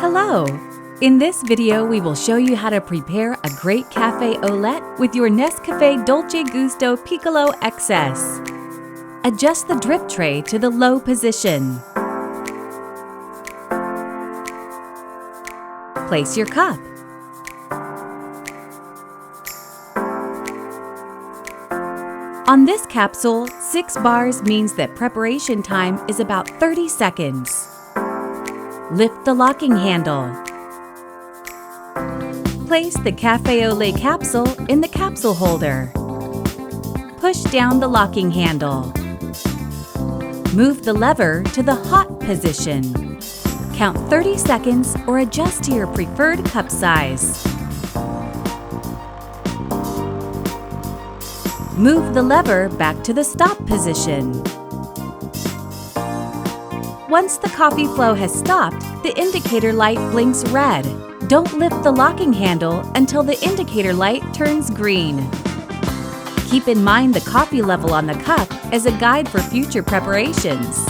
Hello! In this video, we will show you how to prepare a great Café Au Lait with your NESCAFÉ Dolce Gusto Piccolo XS. Adjust the drip tray to the low position. Place your cup. On this capsule, 6 bars means that preparation time is about 30 seconds. Lift the locking handle. Place the Café Au Lait capsule in the capsule holder. Push down the locking handle. Move the lever to the hot position. Count 30 seconds or adjust to your preferred cup size. Move the lever back to the stop position. Once the coffee flow has stopped, the indicator light blinks red. Don't lift the locking handle until the indicator light turns green. Keep in mind the coffee level on the cup as a guide for future preparations.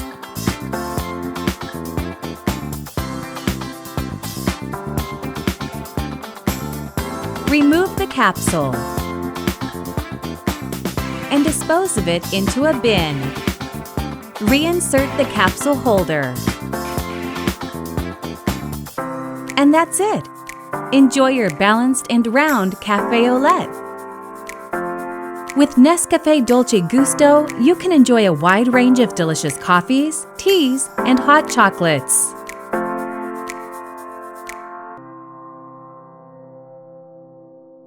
Remove the capsule and dispose of it into a bin. Reinsert the capsule holder. And that's it! Enjoy your balanced and round Café Au Lait. With NESCAFÉ Dolce Gusto, you can enjoy a wide range of delicious coffees, teas, and hot chocolates.